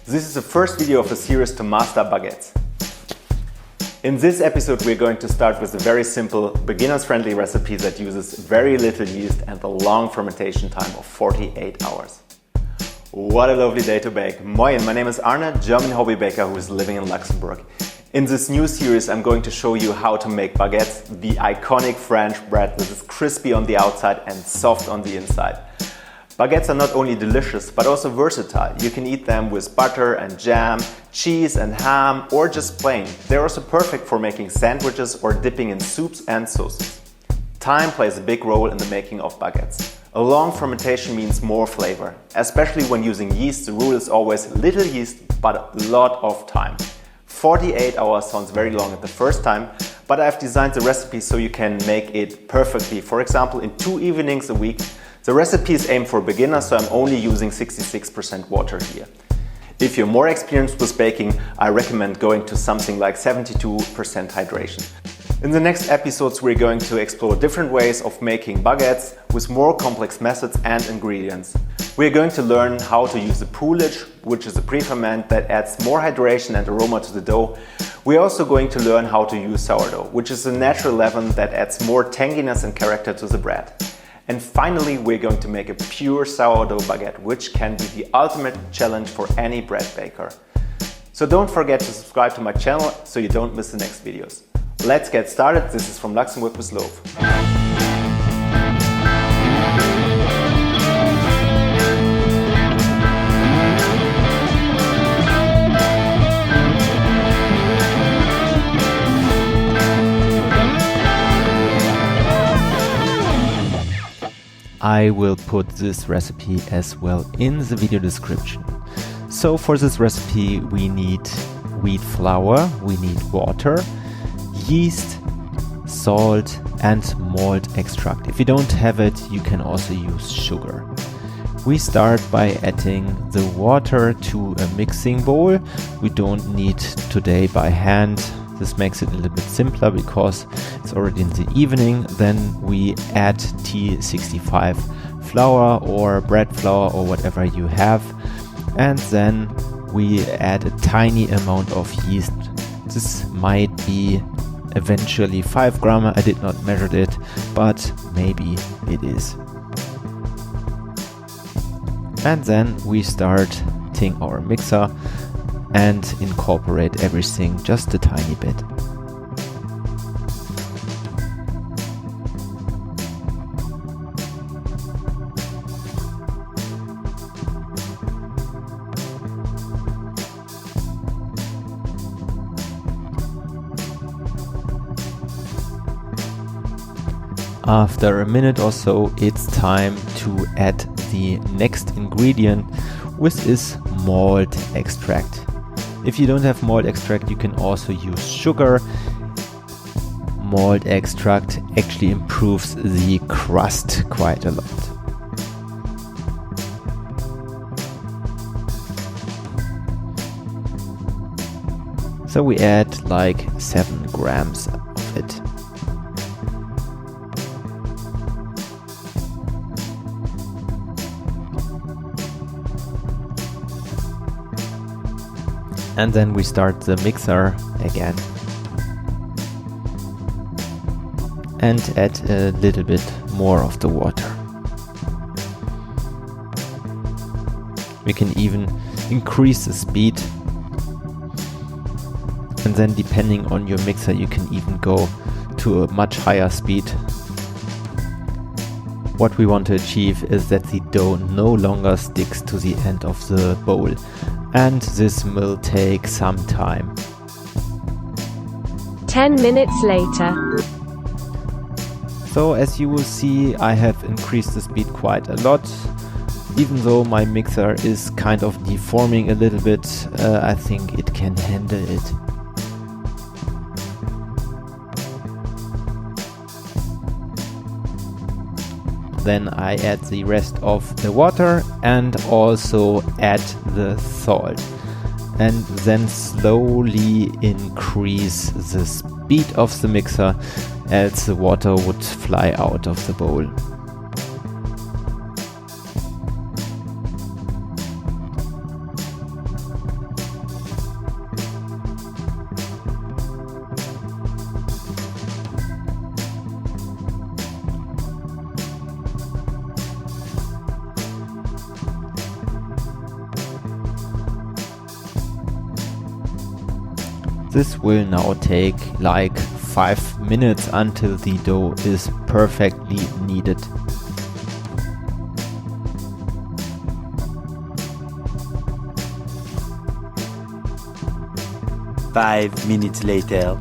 This is the first video of a series to master baguettes. In this episode we're going to start with a very simple, beginners-friendly recipe that uses very little yeast and a long fermentation time of 48 hours. What a lovely day to bake! Moin, my name is Arne, German hobby baker who is living in Luxembourg. In this new series I'm going to show you how to make baguettes, the iconic French bread that is crispy on the outside and soft on the inside. Baguettes are not only delicious, but also versatile. You can eat them with butter and jam, cheese and ham, or just plain. They're also perfect for making sandwiches or dipping in soups and sauces. Time plays a big role in the making of baguettes. A long fermentation means more flavor. Especially when using yeast, the rule is always little yeast, but a lot of time. 48 hours sounds very long at the first time, but I've designed the recipe so you can make it perfectly. For example, in 2 evenings a week. The recipe is aimed for beginners, so I'm only using 66% water here. If you're more experienced with baking, I recommend going to something like 72% hydration. In the next episodes, we're going to explore different ways of making baguettes with more complex methods and ingredients. We're going to learn how to use the poolage, which is a pre-ferment that adds more hydration and aroma to the dough. We're also going to learn how to use sourdough, which is a natural leaven that adds more tanginess and character to the bread. And finally, we're going to make a pure sourdough baguette, which can be the ultimate challenge for any bread baker. So don't forget to subscribe to my channel so you don't miss the next videos. Let's get started. This is From Luxembourg with Loaf. I will put this recipe as well in the video description. So for this recipe we need wheat flour, we need water, yeast, salt and malt extract. If you don't have it, you can also use sugar. We start by adding the water to a mixing bowl. We don't need today by hand. This makes it a little bit simpler because it's already in the evening. Then we add T65 flour or bread flour or whatever you have. And then we add a tiny amount of yeast. This might be eventually 5 grams. I did not measure it, but maybe it is. And then we start our mixer and incorporate everything just a tiny bit. After a minute or so, it's time to add the next ingredient, which is malt extract. If you don't have malt extract, you can also use sugar. Malt extract actually improves the crust quite a lot. So we add like 7 grams of it. And then we start the mixer again and add a little bit more of the water. We can even increase the speed, and then depending on your mixer you can even go to a much higher speed. What we want to achieve is that the dough no longer sticks to the end of the bowl. And this will take some time. 10 minutes later. So as you will see, I have increased the speed quite a lot. Even though my mixer is kind of deforming a little bit, I think it can handle it. Then I add the rest of the water and also add the salt. And then slowly increase the speed of the mixer, else the water would fly out of the bowl. This will now take like 5 minutes until the dough is perfectly kneaded. Five minutes later.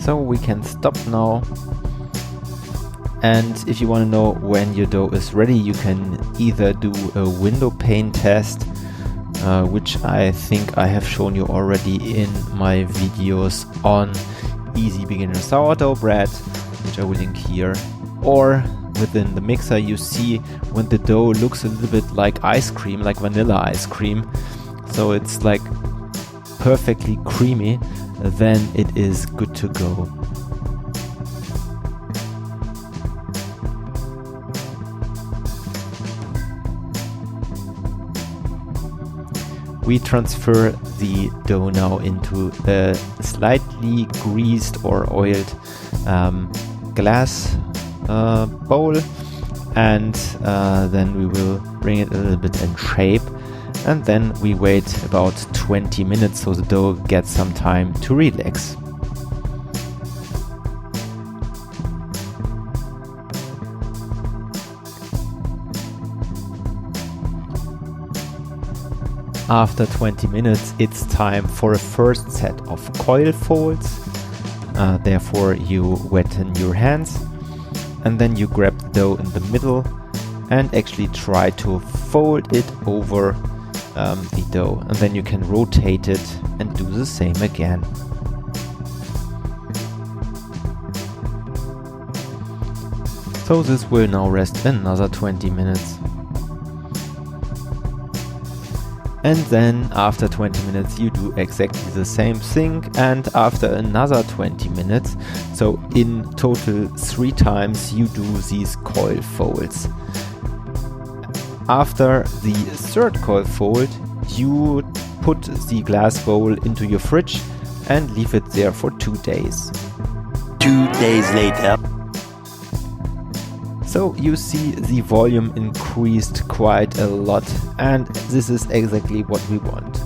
So we can stop now, and if you want to know when your dough is ready, you can either do a window pane test, which I think I have shown you already in my videos on easy beginner sourdough bread, which I will link here, or within the mixer you see when the dough looks a little bit like ice cream, like vanilla ice cream, so it's like perfectly creamy, then it is good to go. We transfer the dough now into a slightly greased or oiled glass bowl, and then we will bring it a little bit in shape, and then we wait about 20 minutes so the dough gets some time to relax. After 20 minutes, it's time for a first set of coil folds. Therefore, you wetten your hands, and then you grab the dough in the middle and actually try to fold it over the dough, and then you can rotate it and do the same again. So this will now rest another 20 minutes. And then after 20 minutes you do exactly the same thing, and after another 20 minutes, so in total 3 times, you do these coil folds. After the third coil fold, you put the glass bowl into your fridge and leave it there for 2 days. 2 days later. So you see the volume increased quite a lot, and this is exactly what we wanted.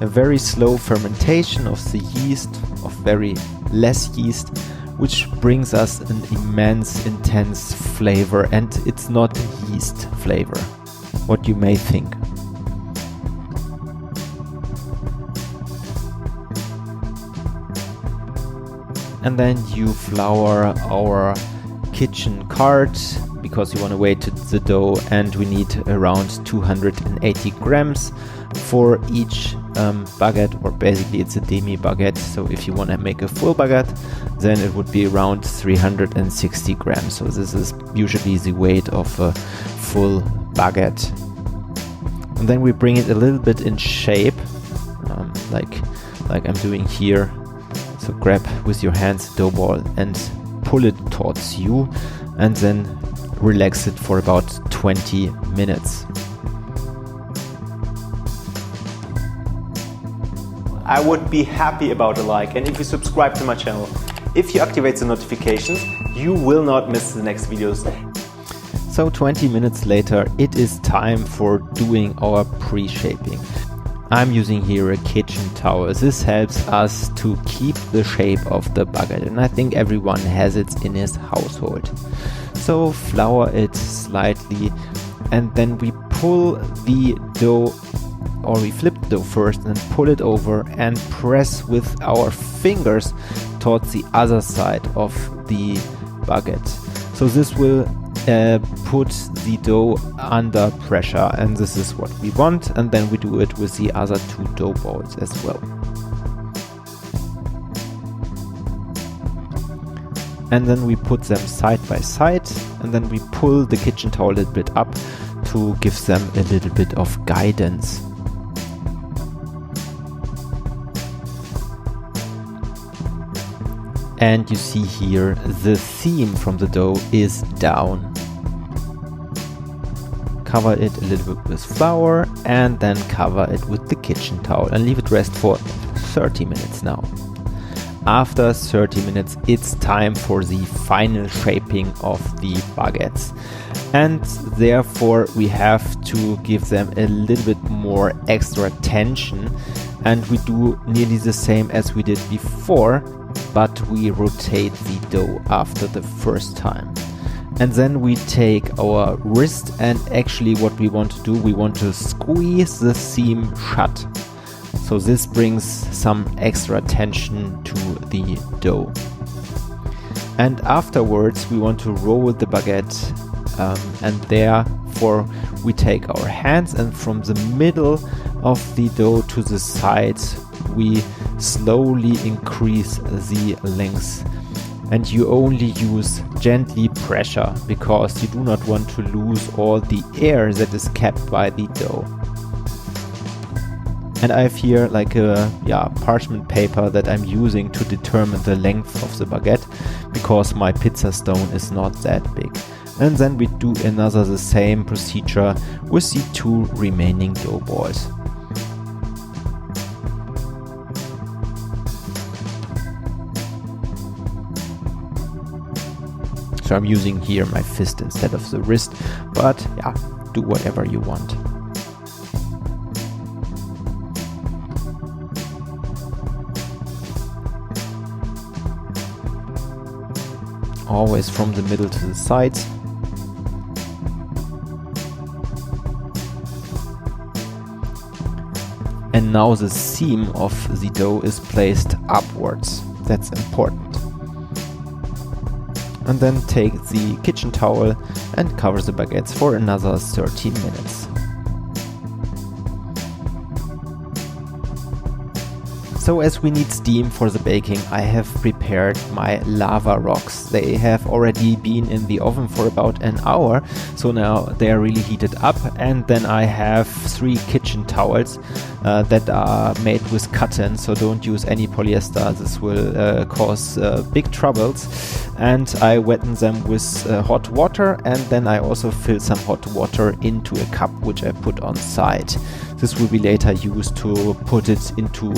A very slow fermentation of the yeast, of very less yeast, which brings us an immense, intense flavor, and it's not yeast flavor, what you may think. And then you flour our kitchen cart, because you want to weight the dough, and we need around 280 grams for each baguette, or basically it's a demi baguette. So if you want to make a full baguette, then it would be around 360 grams. So this is usually the weight of a full baguette. And then we bring it a little bit in shape, like I'm doing here. So grab with your hands the dough ball and pull it towards you, and then relax it for about 20 minutes. I would be happy about a like, and if you subscribe to my channel. If you activate the notifications, you will not miss the next videos. So 20 minutes later, it is time for doing our pre-shaping. I'm using here a kitchen towel. This helps us to keep the shape of the baguette, and I think everyone has it in his household. So flour it slightly, and then we pull the dough, or we flip the dough first and pull it over and press with our fingers towards the other side of the baguette. So this will put the dough under pressure, and this is what we want, and then we do it with the other 2 dough balls as well. And then we put them side by side, and then we pull the kitchen towel a little bit up to give them a little bit of guidance. And you see here the theme from the dough is down. Cover it a little bit with flour, and then cover it with the kitchen towel and leave it rest for 30 minutes now. after 30 minutes, it's time for the final shaping of the baguettes. And therefore we have to give them a little bit more extra attention, and we do nearly the same as we did before, but we rotate the dough after the first time. And then we take our wrist, and actually what we want to do, we want to squeeze the seam shut. So this brings some extra tension to the dough. And afterwards we want to roll the baguette, and therefore we take our hands, and from the middle of the dough to the sides we slowly increase the length. And you only use gently pressure, because you do not want to lose all the air that is kept by the dough. And I have here like a parchment paper that I'm using to determine the length of the baguette, because my pizza stone is not that big. And then we do the same procedure with the 2 remaining dough balls. So I'm using here my fist instead of the wrist, but yeah, do whatever you want. Always from the middle to the sides. And now the seam of the dough is placed upwards. That's important. And then take the kitchen towel and cover the baguettes for another 30 minutes. So as we need steam for the baking, I have prepared my lava rocks. They have already been in the oven for about an hour, so now they are really heated up. And then I have 3 kitchen towels that are made with cotton, so don't use any polyester. This will cause big troubles. And I wetten them with hot water, and then I also fill some hot water into a cup which I put on side. This will be later used to put it into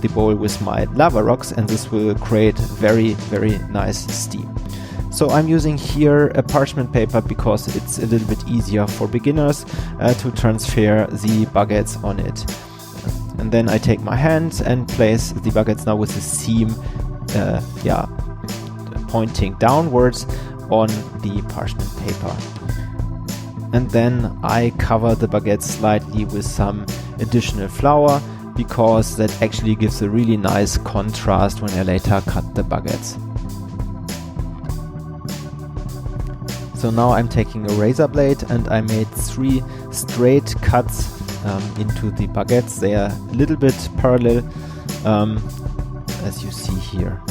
the bowl with my lava rocks, and this will create very, very nice steam. So I'm using here a parchment paper because it's a little bit easier for beginners to transfer the baguettes on it. And then I take my hand and place the baguettes now with the seam pointing downwards on the parchment paper. And then I cover the baguette slightly with some additional flour, because that actually gives a really nice contrast when I later cut the baguettes. So now I'm taking a razor blade, and I made 3 straight cuts into the baguettes. They are a little bit parallel, as you see here.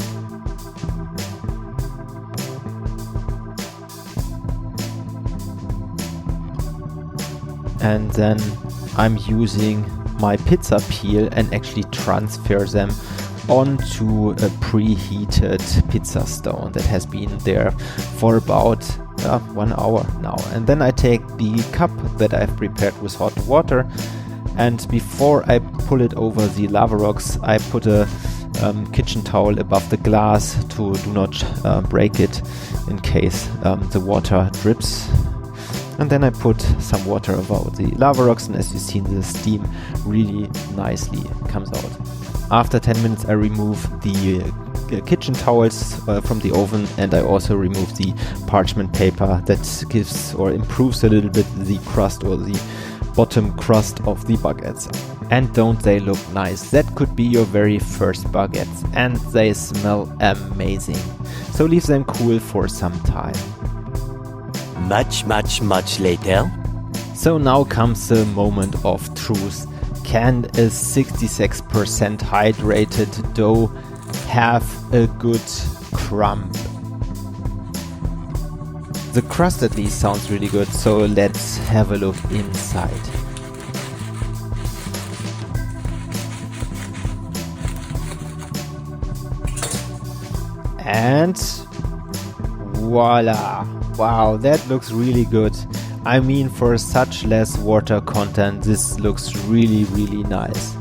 And then I'm using my pizza peel and actually transfer them onto a preheated pizza stone that has been there for about 1 hour now. And then I take the cup that I've prepared with hot water, and before I pull it over the lava rocks, I put a kitchen towel above the glass to do not break it in case the water drips. And then I put some water over the lava rocks, and as you see, the steam really nicely comes out. After 10 minutes I remove the kitchen towels from the oven, and I also remove the parchment paper that gives or improves a little bit the crust or the bottom crust of the baguettes. And don't they look nice? That could be your very first baguettes, and they smell amazing. So leave them cool for some time. Much later. So now comes the moment of truth. Can a 66% hydrated dough have a good crumb? The crust at least sounds really good, so let's have a look inside. And voila! Wow, that looks really good. I mean, for such less water content, this looks really, really nice.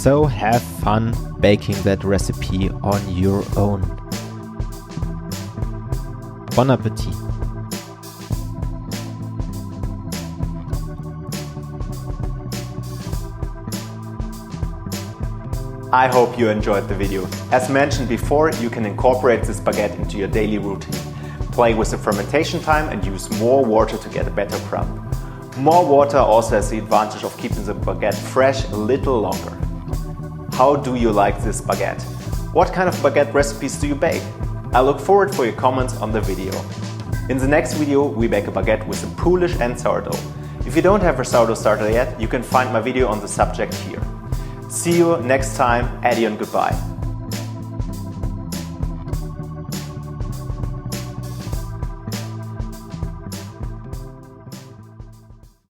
So have fun baking that recipe on your own. Bon appetit! I hope you enjoyed the video. As mentioned before, you can incorporate this baguette into your daily routine. Play with the fermentation time and use more water to get a better crumb. More water also has the advantage of keeping the baguette fresh a little longer. How do you like this baguette? What kind of baguette recipes do you bake? I look forward for your comments on the video. In the next video, we bake a baguette with a Polish and sourdough. If you don't have a sourdough starter yet, you can find my video on the subject here. See you next time, Addy and goodbye.